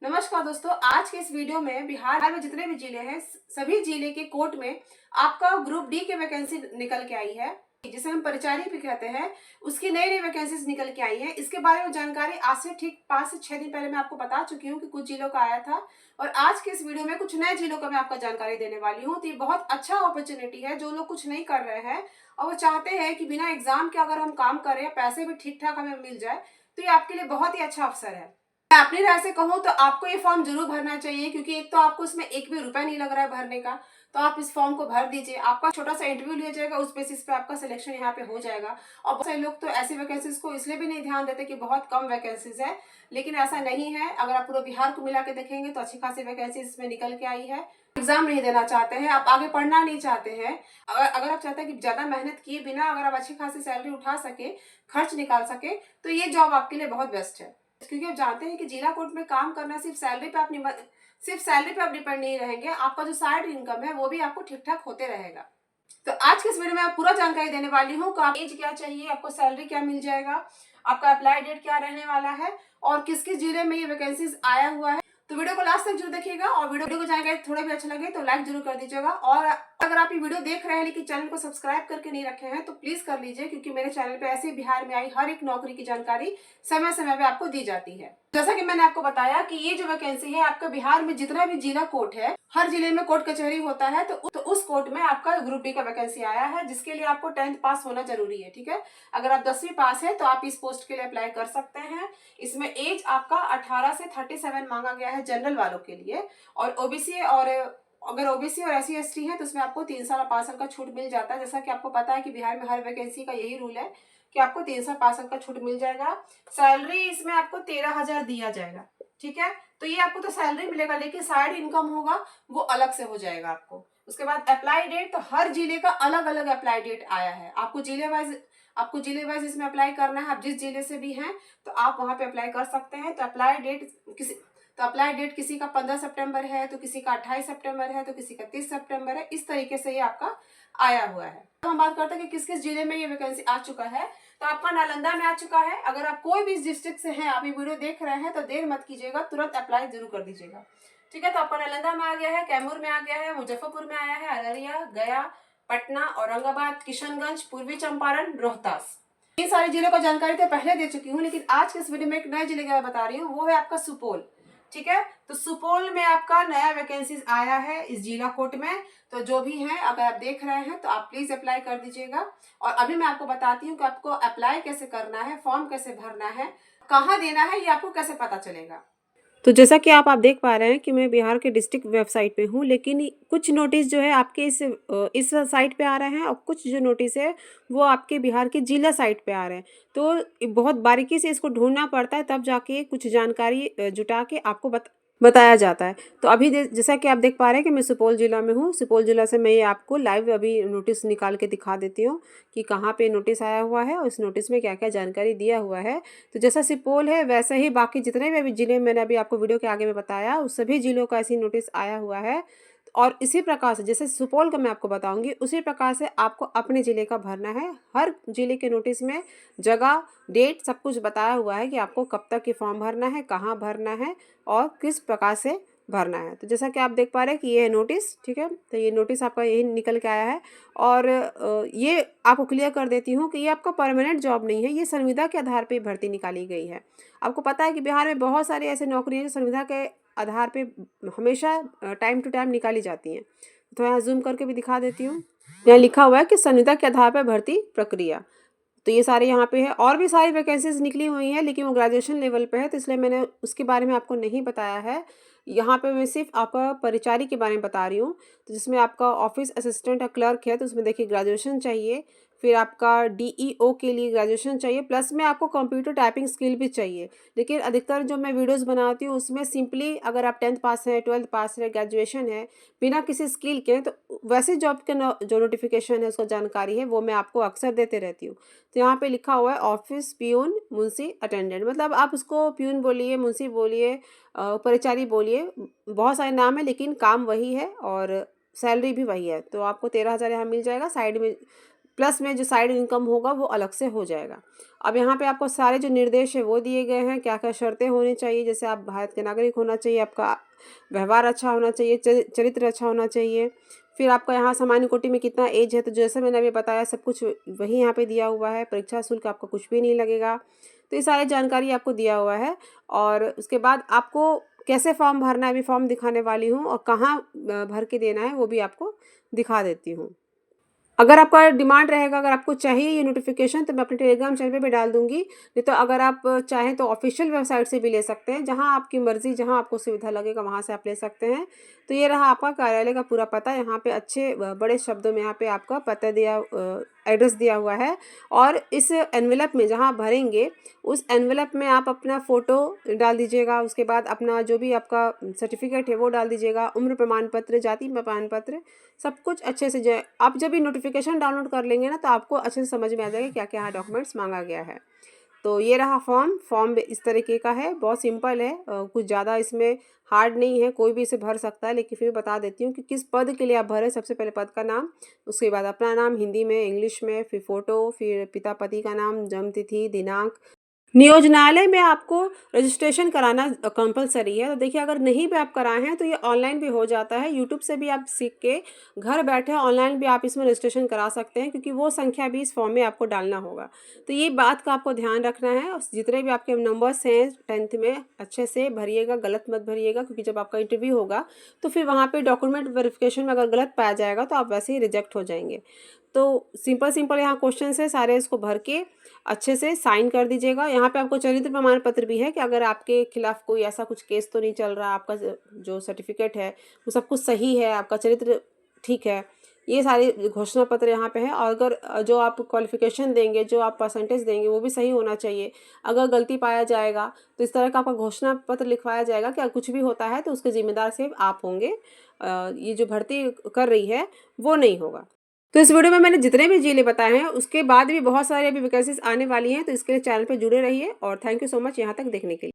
नमस्कार दोस्तों, आज के इस वीडियो में बिहार में जितने भी जिले हैं सभी जिले के कोर्ट में आपका ग्रुप डी की वैकेंसी निकल के आई है, जिसे हम परिचारी भी कहते हैं। उसकी नई नई वैकेंसीज निकल के आई हैं। इसके बारे में जानकारी आज से ठीक 5 से 6 दिन पहले मैं आपको बता चुकी हूँ कि कुछ जिलों का आया था, और आज के इस वीडियो में कुछ नए जिलों का मैं आपको जानकारी देने वाली हूँ। तो ये बहुत अच्छा अपॉर्चुनिटी है। जो लोग कुछ नहीं कर रहे हैं और वो चाहते हैं कि बिना एग्जाम के अगर हम काम करें, पैसे भी ठीक ठाक हमें मिल जाए, तो ये आपके लिए बहुत ही अच्छा अवसर है। मैं अपनी राय से कहूँ तो आपको ये फॉर्म जरूर भरना चाहिए, क्योंकि एक तो आपको इसमें एक भी रुपया नहीं लग रहा है भरने का। तो आप इस फॉर्म को भर दीजिए। आपका छोटा सा इंटरव्यू लिया जाएगा, उस बेसिस पे आपका सिलेक्शन यहाँ पे हो जाएगा। और बहुत सारे लोग तो ऐसी वैकेंसीज को इसलिए भी नहीं ध्यान देते कि बहुत कम वैकेंसीज है, लेकिन ऐसा नहीं है। अगर आप पूरा बिहार को मिला के देखेंगे तो अच्छी खासी वैकेंसीज इसमें निकल के आई है। एग्जाम नहीं देना चाहते हैं, आप आगे पढ़ना नहीं चाहते हैं, अगर आप चाहते हैं कि ज्यादा मेहनत किए बिना अगर आप अच्छी खासी सैलरी उठा सके, खर्च निकाल सके, तो ये जॉब आपके लिए बहुत बेस्ट है। क्योंकि आप जानते हैं कि जिला कोर्ट में काम करना सिर्फ सैलरी पे आप डिपेंड नहीं रहेंगे। आपका जो साइड इनकम है वो भी आपको ठीक ठाक होते रहेगा। तो आज के इस वीडियो में आप पूरा जानकारी देने वाली हूँ कि आप एज क्या चाहिए, आपको सैलरी क्या मिल जाएगा, आपका अप्लाई डेट क्या रहने वाला है, और किस किस जिले में ये वैकेंसीज आया हुआ है। तो वीडियो को लास्ट तक जरूर देखिएगा, और वीडियो को जानकारी थोड़ा भी अच्छा लगे तो लाइक जरूर कर दीजिएगा। और अगर आप ये वीडियो देख रहे हैं लेकिन चैनल को सब्सक्राइब करके नहीं रखे हैं तो प्लीज कर लीजिए, क्योंकि मेरे चैनल पे ऐसे बिहार में आई हर एक नौकरी की जानकारी समय समय पे आपको दी जाती है। जैसा कि मैंने आपको बताया कि ये जो वैकेंसी है, आपका बिहार में जितना भी जिला कोर्ट है, हर जिले में कोर्ट कचहरी होता है, तो उस कोर्ट में आपका ग्रुप डी का वैकेंसी आया है, जिसके लिए आपको 10th पास होना जरूरी है। ठीक है, अगर आप 10वीं पास है तो आप इस पोस्ट के लिए अप्लाई कर सकते हैं। इसमें एज आपका 18 से 37 मांगा गया है जनरल वालों के लिए, और ओबीसी और अगर ओबीसी और एससी एसटी है तो उसमें आपको 3 साल और 5 साल का छूट मिल जाता है। जैसा कि आपको पता है कि बिहार में हर वैकेंसी का यही रूल है कि आपको 3 साल 5 साल का छूट मिल जाएगा। सैलरी इसमें आपको 13,000 दिया जाएगा। ठीक है, तो ये आपको तो सैलरी मिलेगा, लेकिन साइड इनकम होगा वो अलग से हो जाएगा आपको। उसके बाद अप्लाई डेट, तो हर जिले का अलग अलग अप्लाई डेट आया है। आपको जिले वाइज इसमें अप्लाई करना है। आप जिस जिले से भी हैं तो आप वहां पे अप्लाई कर सकते हैं। तो अप्लाई डेट किसी का 15 सितंबर है, तो किसी का 28 सितंबर है, तो किसी का 30 सितंबर है। इस तरीके से ये आपका आया हुआ है। तो हम बात करते हैं कि किस किस जिले में ये वैकेंसी आ चुका है। तो आपका नालंदा में आ चुका है। अगर आप कोई भी डिस्ट्रिक्ट से हैं, आप ये वीडियो देख रहे हैं, तो देर मत कीजिएगा, तुरंत अप्लाई जरूर कर दीजिएगा। ठीक है, तो आपका नालंदा में आ गया है, कैमूर में आ गया है, मुजफ्फरपुर में आया है, अररिया, गया, पटना, औरंगाबाद, किशनगंज, पूर्वी चंपारण, रोहतास। इन सारे जिलों का जानकारी तो पहले दे चुकी हूँ, लेकिन आज के इस वीडियो में एक नए जिले का बता रही हूँ, वो है आपका सुपौल। ठीक है, तो सुपौल में आपका नया वैकेंसीज आया है इस जिला कोर्ट में। तो जो भी है, अगर आप देख रहे हैं तो आप प्लीज अप्लाई कर दीजिएगा। और अभी मैं आपको बताती हूँ कि आपको अप्लाई कैसे करना है, फॉर्म कैसे भरना है, कहाँ देना है, ये आपको कैसे पता चलेगा। तो जैसा कि आप देख पा रहे हैं कि मैं बिहार के डिस्ट्रिक्ट वेबसाइट पे हूँ, लेकिन कुछ नोटिस जो है आपके इस साइट पे आ रहे हैं, और कुछ जो नोटिस है वो आपके बिहार के जिला साइट पे आ रहे हैं। तो बहुत बारीकी से इसको ढूंढना पड़ता है, तब जाके कुछ जानकारी जुटा के आपको बताया जाता है। तो अभी जैसा कि आप देख पा रहे हैं कि मैं सुपौल जिला में हूँ। सुपौल जिला से मैं ये आपको लाइव अभी नोटिस निकाल के दिखा देती हूँ कि कहाँ पे नोटिस आया हुआ है और इस नोटिस में क्या क्या जानकारी दिया हुआ है। तो जैसा सुपौल है वैसे ही बाकी जितने भी अभी जिले मैंने अभी आपको वीडियो के आगे में बताया, उस सभी जिलों का ऐसी नोटिस आया हुआ है। और इसी प्रकार से जैसे सुपौल का मैं आपको बताऊंगी, उसी प्रकार से आपको अपने ज़िले का भरना है। हर ज़िले के नोटिस में जगह, डेट सब कुछ बताया हुआ है कि आपको कब तक ये फॉर्म भरना है, कहाँ भरना है और किस प्रकार से भरना है। तो जैसा कि आप देख पा रहे हैं कि ये है नोटिस। ठीक है, तो ये नोटिस आपका यही निकल के आया है। और ये आपको क्लियर कर देती हूँ कि ये आपका परमानेंट जॉब नहीं है, ये संविदा के आधार पर भर्ती निकाली गई है। आपको पता है कि बिहार में बहुत सारी ऐसे नौकरियाँ जो संविदा के आधार पे हमेशा टाइम टू टाइम निकाली जाती हैं। तो यहाँ जूम करके भी दिखा देती हूँ। यहाँ लिखा हुआ है कि संविदा के आधार पर भर्ती प्रक्रिया। तो ये सारे यहाँ पे है। और भी सारी वैकेंसीज निकली हुई हैं, लेकिन वो ग्रेजुएशन लेवल पे है, तो इसलिए मैंने उसके बारे में आपको नहीं बताया है। यहाँ पे मैं सिर्फ आपका परिचारी के बारे में बता रही हूँ। तो जिसमें आपका ऑफिस असिस्टेंट या क्लर्क है, तो उसमें देखिए ग्रेजुएशन चाहिए। फिर आपका डीईओ के लिए ग्रेजुएशन चाहिए, प्लस में आपको कंप्यूटर टाइपिंग स्किल भी चाहिए। लेकिन अधिकतर जो मैं वीडियोस बनाती हूँ उसमें सिंपली अगर आप 10th पास है, 12th पास है, ग्रेजुएशन है, बिना किसी स्किल के, तो वैसे जॉब के जो नोटिफिकेशन है उसका जानकारी है वो मैं आपको अक्सर देते रहती हूँ। तो यहाँ पे लिखा हुआ है ऑफिस पियून, मुंशी, अटेंडेंट। मतलब आप उसको पियून बोलिए, मुंशी बोलिए, परिचारी बोलिए, बहुत सारे नाम है, लेकिन काम वही है और सैलरी भी वही है। तो आपको 13,000 यहाँ मिल जाएगा। साइड में प्लस में जो साइड इनकम होगा वो अलग से हो जाएगा। अब यहाँ पे आपको सारे जो निर्देश है वो दिए गए हैं, क्या क्या शर्तें होनी चाहिए। जैसे आप भारत के नागरिक होना चाहिए, आपका व्यवहार अच्छा होना चाहिए, चरित्र अच्छा होना चाहिए। फिर आपका यहाँ सामान्य कोटि में कितना एज है, तो जैसे मैंने अभी बताया सब कुछ वही यहाँ पे दिया हुआ है। परीक्षा शुल्क आपको कुछ भी नहीं लगेगा। तो ये सारी जानकारी आपको दिया हुआ है। और उसके बाद आपको कैसे फॉर्म भरना है, अभी फॉर्म दिखाने वाली हूँ, और कहाँ भर के देना है वो भी आपको दिखा देती हूँ। अगर आपका डिमांड रहेगा, अगर आपको चाहिए ये नोटिफिकेशन, तो मैं अपने टेलीग्राम चैनल पे भी डाल दूंगी। नहीं तो अगर आप चाहें तो ऑफिशियल वेबसाइट से भी ले सकते हैं, जहां आपकी मर्जी, जहां आपको सुविधा लगेगा वहां से आप ले सकते हैं। तो ये रहा आपका कार्यालय का पूरा पता। यहाँ पे अच्छे बड़े शब्दों में यहाँ पे आपका पता दिया, एड्रेस दिया हुआ है। और इस एनवेलप में जहाँ आप भरेंगे, उस एनवेलप में आप अपना फ़ोटो डाल दीजिएगा। उसके बाद अपना जो भी आपका सर्टिफिकेट है वो डाल दीजिएगा, उम्र प्रमाण पत्र, जाति प्रमाण पत्र, सब कुछ अच्छे से। आप जब भी नोटिफिकेशन डाउनलोड कर लेंगे ना, तो आपको अच्छे से समझ में आ जाएगा क्या क्या डॉक्यूमेंट्स मांगा गया है। तो ये रहा फॉर्म इस तरीके का है, बहुत सिंपल है, कुछ ज़्यादा इसमें हार्ड नहीं है, कोई भी इसे भर सकता है। लेकिन फिर बता देती हूँ कि किस पद के लिए आप भरें। सबसे पहले पद का नाम, उसके बाद अपना नाम हिंदी में, इंग्लिश में, फिर फ़ोटो, फिर पिता पति का नाम, जन्म तिथि, दिनांक। नियोजनालय में आपको रजिस्ट्रेशन कराना कंपलसरी है। तो देखिए, अगर नहीं भी आप कराए हैं तो ये ऑनलाइन भी हो जाता है। यूट्यूब से भी आप सीख के घर बैठे ऑनलाइन भी आप इसमें रजिस्ट्रेशन करा सकते हैं, क्योंकि वो संख्या भी इस फॉर्म में आपको डालना होगा। तो ये बात का आपको ध्यान रखना है। और जितने भी आपके नंबर्स हैं 10th में, अच्छे से भरिएगा, गलत मत भरिएगा, क्योंकि जब आपका इंटरव्यू होगा तो फिर वहाँ पे डॉक्यूमेंट वेरिफिकेशन में अगर गलत पाया जाएगा तो आप वैसे ही रिजेक्ट हो जाएंगे। तो सिंपल यहाँ क्वेश्चन है सारे, इसको भर के अच्छे से साइन कर दीजिएगा। यहाँ पे आपको चरित्र प्रमाण पत्र भी है कि अगर आपके खिलाफ कोई ऐसा कुछ केस तो नहीं चल रहा, आपका जो सर्टिफिकेट है वो सब कुछ सही है, आपका चरित्र ठीक है, ये सारे घोषणा पत्र यहाँ पे है। और अगर जो आप क्वालिफिकेशन देंगे, जो आप परसेंटेज देंगे, वो भी सही होना चाहिए। अगर गलती पाया जाएगा तो इस तरह का आपका घोषणा पत्र लिखवाया जाएगा कि कुछ भी होता है तो उसके जिम्मेदार सिर्फ आप होंगे, ये जो भर्ती कर रही है वो नहीं होगा। तो इस वीडियो में मैंने जितने भी जिले बताए हैं, उसके बाद भी बहुत सारी अभी वैकेंसीज आने वाली हैं। तो इसके लिए चैनल पे जुड़े रहिए, और थैंक यू सो मच यहाँ तक देखने के लिए।